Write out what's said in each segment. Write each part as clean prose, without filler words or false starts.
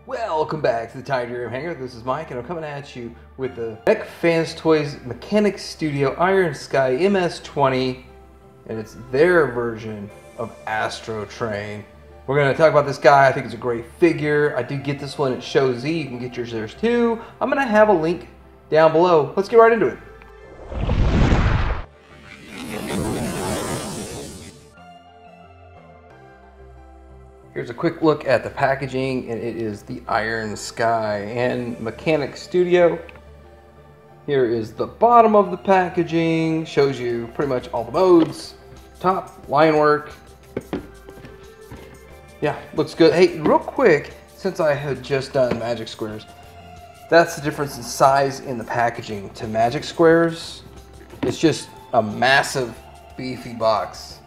Welcome back to the Tiger Hangar. This is Mike, and I'm coming at you with the MechFansToys Mechanics Studio Iron Sky MS-20, and it's their version of Astrotrain. We're going to talk about this guy. I think it's a great figure. I did get this one at Show Z. You can get yours there too. I'm going to have a link down below. Let's get right into it. Here's a quick look at the packaging, and it is the Iron Sky and Mechanics Studio. Here is the bottom of the packaging. Shows you pretty much all the modes. Top, line work. Yeah, looks good. Hey, real quick, since I had just done Magic Squares, that's the difference in size in the packaging to Magic Squares. It's just a massive, beefy box.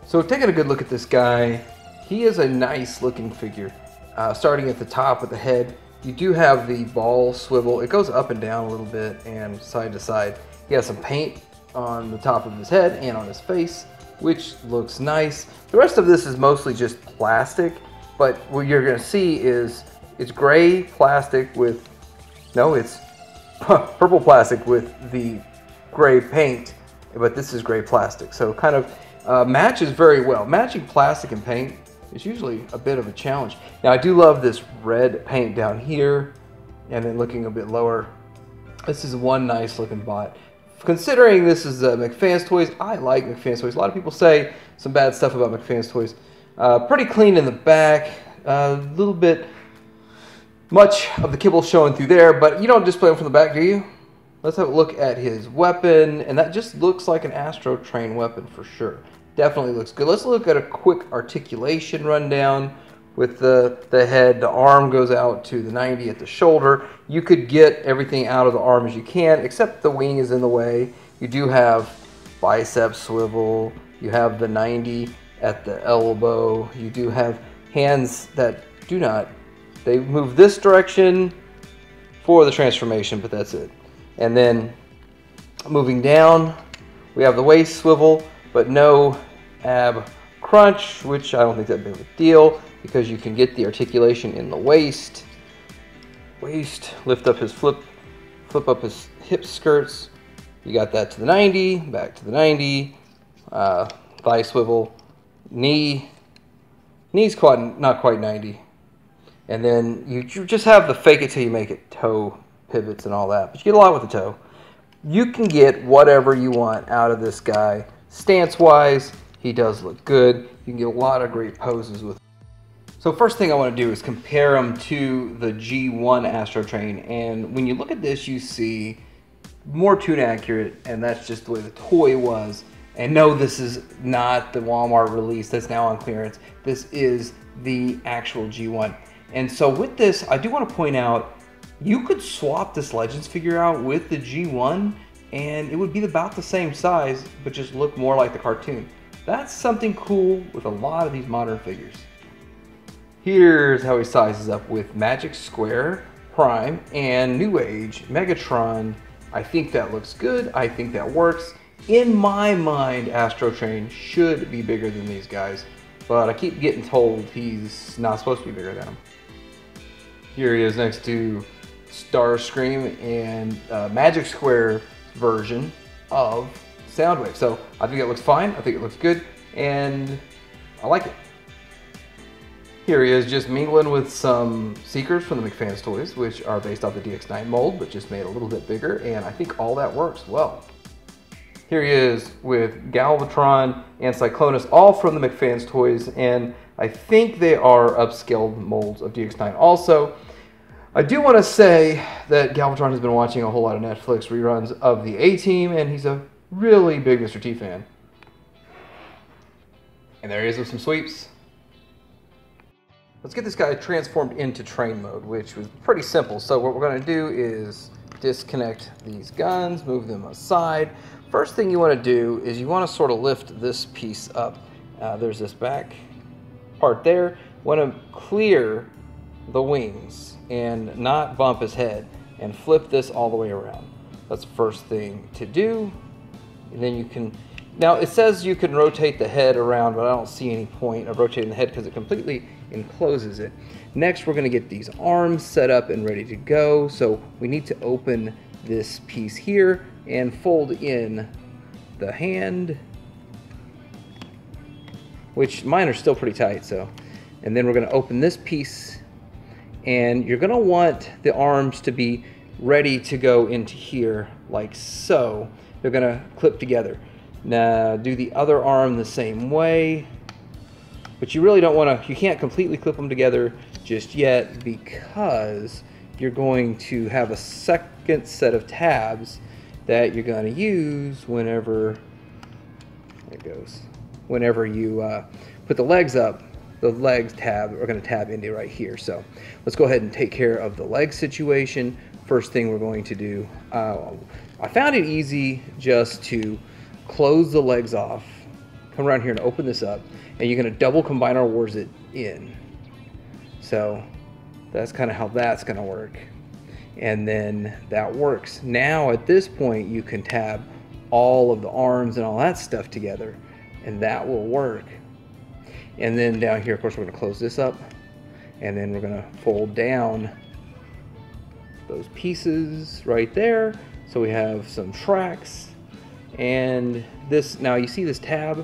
So taking a good look at this guy, he is a nice looking figure. Starting at the top with the head, you do have the ball swivel. It goes up and down a little bit and side to side. He has some paint on the top of his head and on his face, which looks nice. The rest of this is mostly just plastic, but what you're gonna see is it's gray plastic with, no, it's purple plastic with the gray paint, but this is gray plastic. So kind of matches very well. Matching plastic and paint is usually a bit of a challenge. Now I do love this red paint down here, and then looking a bit lower. This is one nice looking bot. Considering this is MechFansToys, I like MechFansToys. A lot of people say some bad stuff about MechFansToys. Pretty clean in the back, a little bit much of the kibble showing through there, but you don't display them from the back, do you? Let's have a look at his weapon, and that just looks like an Astrotrain weapon for sure. Definitely looks good. Let's look at a quick articulation rundown with the head. The arm goes out to the 90 at the shoulder. You could get everything out of the arm as you can, except the wing is in the way. You do have bicep swivel. You have the 90 at the elbow. You do have hands that do not. They move this direction for the transformation, but that's it. And then moving down, we have the waist swivel, but no ab crunch, which I don't think that's a big of a deal because you can get the articulation in the waist. Lift up his flip up his hip skirts. You got that to the 90, back to the 90, thigh swivel, knee's not quite 90. And then you just have the fake it till you make it toe pivots and all that, but you get a lot with the toe. You can get whatever you want out of this guy. Stance wise, he does look good. You can get a lot of great poses with him. So first thing I want to do is compare him to the G1 Astrotrain, and when you look at this you see more tune accurate, and that's just the way the toy was. And no, this is not the Walmart release that's now on clearance. This is the actual G1. And so with this, I do want to point out, you could swap this Legends figure out with the G1 and it would be about the same size, but just look more like the cartoon. That's something cool with a lot of these modern figures. Here's how he sizes up with Magic Square, Prime, and New Age Megatron. I think that looks good. I think that works. In my mind, Astrotrain should be bigger than these guys, but I keep getting told he's not supposed to be bigger than them. Here he is next to Starscream and Magic Square version of Soundwave. So I think it looks fine. I think it looks good, and I like it. Here he is just mingling with some Seekers from the MechFansToys, which are based off the DX9 mold, but just made a little bit bigger, and I think all that works well. Here he is with Galvatron and Cyclonus, all from the MechFansToys, and I think they are upscaled molds of DX9 also. I do want to say that Galvatron has been watching a whole lot of Netflix reruns of the A-Team, and he's a really big Mr. T fan. And there he is with some sweeps. Let's get this guy transformed into train mode, which was pretty simple. So what we're going to do is disconnect these guns, move them aside. First thing you want to do is you want to sort of lift this piece up. There's this back part there. You want to clear the wings and not bump his head, and flip this all the way around. That's the first thing to do. And then you can, now it says you can rotate the head around, but I don't see any point of rotating the head because it completely and closes it. Next, we're going to get these arms set up and ready to go. So we need to open this piece here and fold in the hand, which mine are still pretty tight. So, and then we're going to open this piece, and you're going to want the arms to be ready to go into here like so. They're going to clip together. Now do the other arm the same way, but you really don't want to, you can't completely clip them together just yet, because you're going to have a second set of tabs that you're going to use whenever, there it goes, whenever you put the legs up. The legs tab are going to tab into right here. So let's go ahead and take care of the leg situation. First thing we're going to do, I found it easy just to close the legs off, come around here and open this up, and you're going to double combiner wars it in. So that's kind of how that's going to work. And then that works. Now at this point you can tab all of the arms and all that stuff together, and that will work. And then down here, of course, we're going to close this up, and then we're going to fold down those pieces right there. So we have some tracks, and this, now you see this tab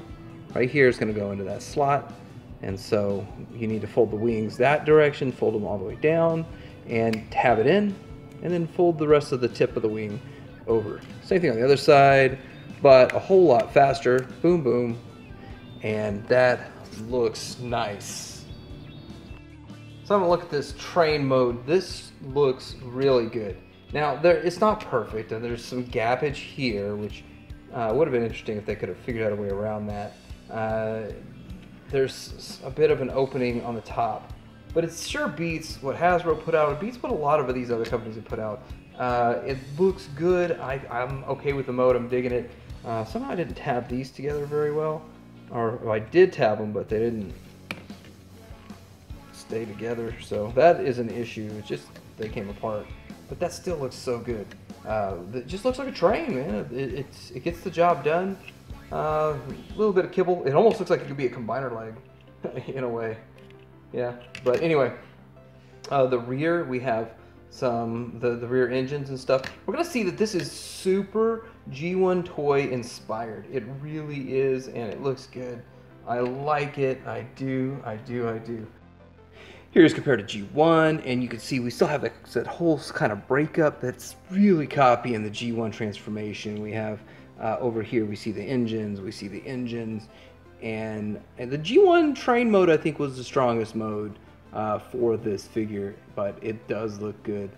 right here is going to go into that slot. And so you need to fold the wings that direction, fold them all the way down, and tab it in, and then fold the rest of the tip of the wing over. Same thing on the other side, but a whole lot faster. Boom, boom, and that looks nice. So I'm gonna look at this train mode. This looks really good. Now it's not perfect, and there's some gappage here, which would have been interesting if they could have figured out a way around that. There's a bit of an opening on the top, but it sure beats what Hasbro put out. It beats what a lot of these other companies have put out. It looks good. I'm okay with the mode. I'm digging it. Somehow I didn't tab these together very well, or I did tab them, but they didn't stay together. So that is an issue. It's just they came apart, but that still looks so good. It just looks like a train, man. It gets the job done. A little bit of kibble. It almost looks like it could be a combiner leg in a way. Yeah, but anyway, the rear, we have some, the rear engines and stuff. We're gonna see that this is super G1 toy inspired. It really is, and it looks good. I like it. I do. Here's compared to G1, and you can see we still have that whole kind of breakup that's really copying the G1 transformation. We have over here, we see the engines, and the G1 train mode, I think, was the strongest mode for this figure, but it does look good.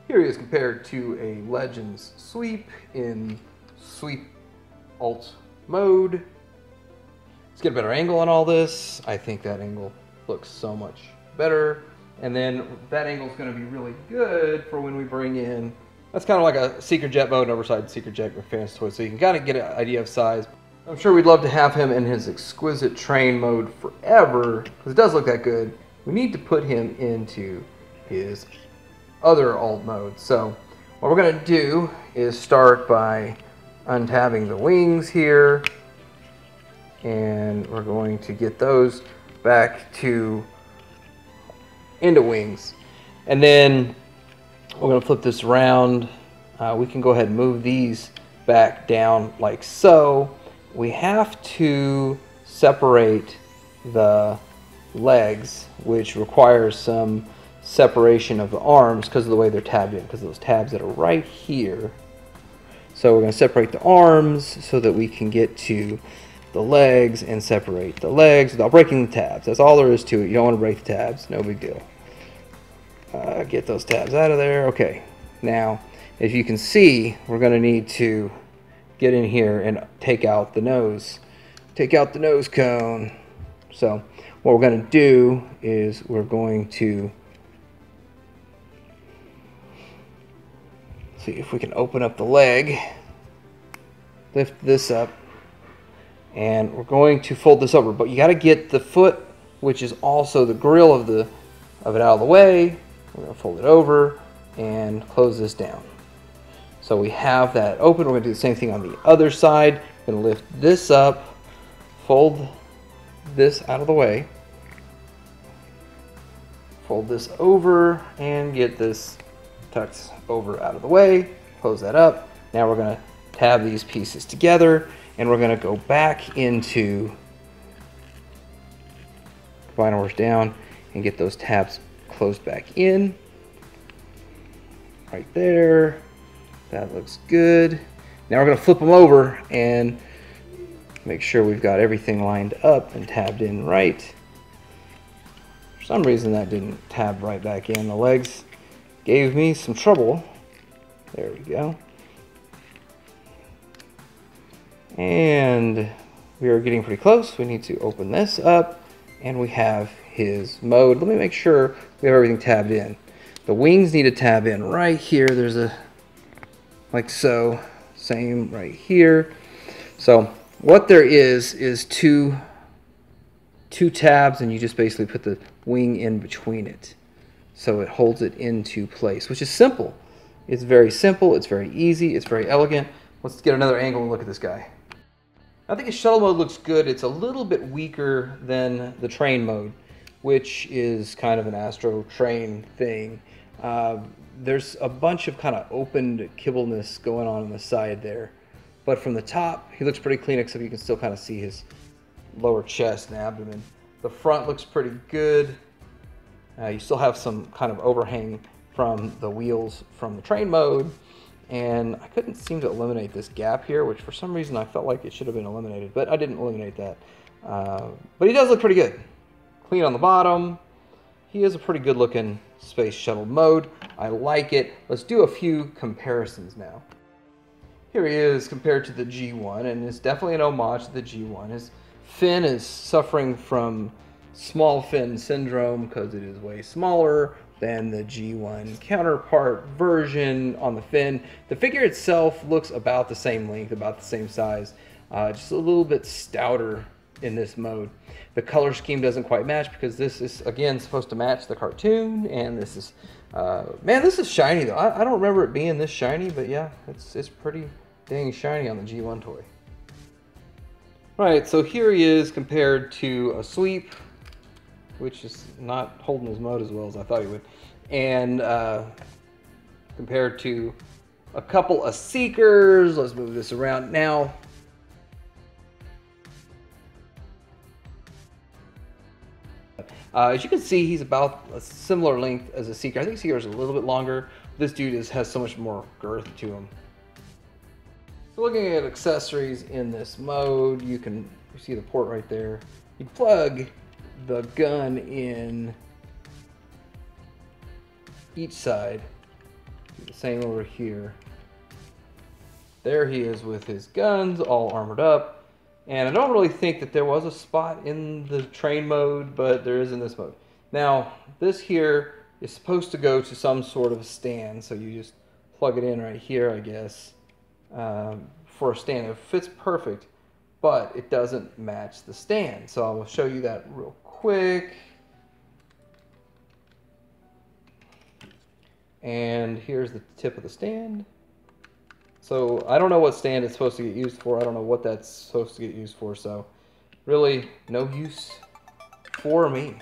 Here he is compared to a Legends Sweep in Sweep Alt mode. Let's get a better angle on all this. I think that angle looks so much better. And then that angle is going to be really good for when we bring in, that's kind of like a Secret Jet mode, an oversized Secret Jet MechFansToys, so you can kind of get an idea of size. I'm sure we'd love to have him in his exquisite train mode forever, because it does look that good. We need to put him into his other alt mode. So what we're going to do is start by untabbing the wings here, and we're going to get those back to into wings. And then we're going to flip this around. We can go ahead and move these back down like so. We have to separate the legs, which requires some separation of the arms because of the way they're tabbed in, because of those tabs that are right here. So we're going to separate the arms so that we can get to the legs and separate the legs without breaking the tabs. That's all there is to it. You don't want to break the tabs. No big deal. Get those tabs out of there. Okay. Now, as you can see, we're going to need to get in here and take out the nose. Take out the nose cone. So what we're going to do is we're going to see if we can open up the leg, lift this up, and we're going to fold this over. But you got to get the foot, which is also the grill of it, out of the way. We're going to fold it over and close this down. So we have that open. We're going to do the same thing on the other side. We're going to lift this up, fold this out of the way. Fold this over and get this tucked over out of the way. Close that up. Now we're going to tab these pieces together, and we're going to go back into vinyl works down and get those tabs closed back in. Right there. That looks good. Now we're going to flip them over and make sure we've got everything lined up and tabbed in right. For some reason that didn't tab right back in. The legs gave me some trouble. There we go. And we are getting pretty close. We need to open this up, and we have his mode. Let me make sure we have everything tabbed in. The wings need to tab in right here. There's a, like so, same right here. So what there is two tabs, and you just basically put the wing in between it. So it holds it into place, which is simple. It's very simple, it's very easy, it's very elegant. Let's get another angle and look at this guy. I think his shuttle mode looks good. It's a little bit weaker than the train mode, which is kind of an Astrotrain thing. There's a bunch of kind of opened kibbleness going on the side there. But from the top, he looks pretty clean, except you can still kind of see his lower chest and abdomen. The front looks pretty good. You still have some kind of overhang from the wheels from the train mode. And I couldn't seem to eliminate this gap here, which for some reason I felt like it should have been eliminated, but I didn't eliminate that. But he does look pretty good. Clean on the bottom. He is a pretty good looking space shuttle mode. I like it. Let's do a few comparisons now. Here he is compared to the G1, and it's definitely an homage to the G1. His fin is suffering from small fin syndrome because it is way smaller than the G1 counterpart version on the fin. The figure itself looks about the same length, about the same size, just a little bit stouter in this mode. The color scheme doesn't quite match because this is, again, supposed to match the cartoon, and this is, man, this is shiny though. I don't remember it being this shiny, but yeah, it's pretty dang shiny on the G1 toy. Right, so here he is compared to a Sweep, which is not holding his mode as well as I thought he would, and compared to a couple of Seekers. Let's move this around now. As you can see, he's about a similar length as a Seeker. I think Seeker is a little bit longer. This dude has so much more girth to him. So looking at accessories in this mode, you see the port right there. You plug the gun in each side. Do the same over here. There he is with his guns all armored up. And I don't really think that there was a spot in the train mode, but there is in this mode. Now, this here is supposed to go to some sort of stand, so you just plug it in right here, I guess, for a stand. It fits perfect, but it doesn't match the stand. So I will show you that real quick. And here's the tip of the stand. So I don't know what stand it's supposed to get used for. I don't know what that's supposed to get used for. So really no use for me.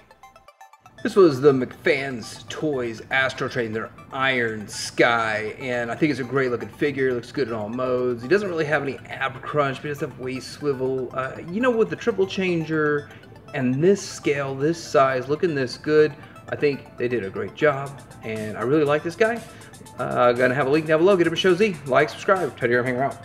This was the MechFansToys Astrotrain, their Iron Sky, and I think it's a great looking figure. It looks good in all modes. He doesn't really have any ab crunch, but he does have waist swivel. You know, with the triple changer and this scale, this size, looking this good, I think they did a great job, and I really like this guy. Gonna have a link down below. Get him a show Z. Like, subscribe. Teddy, hang around.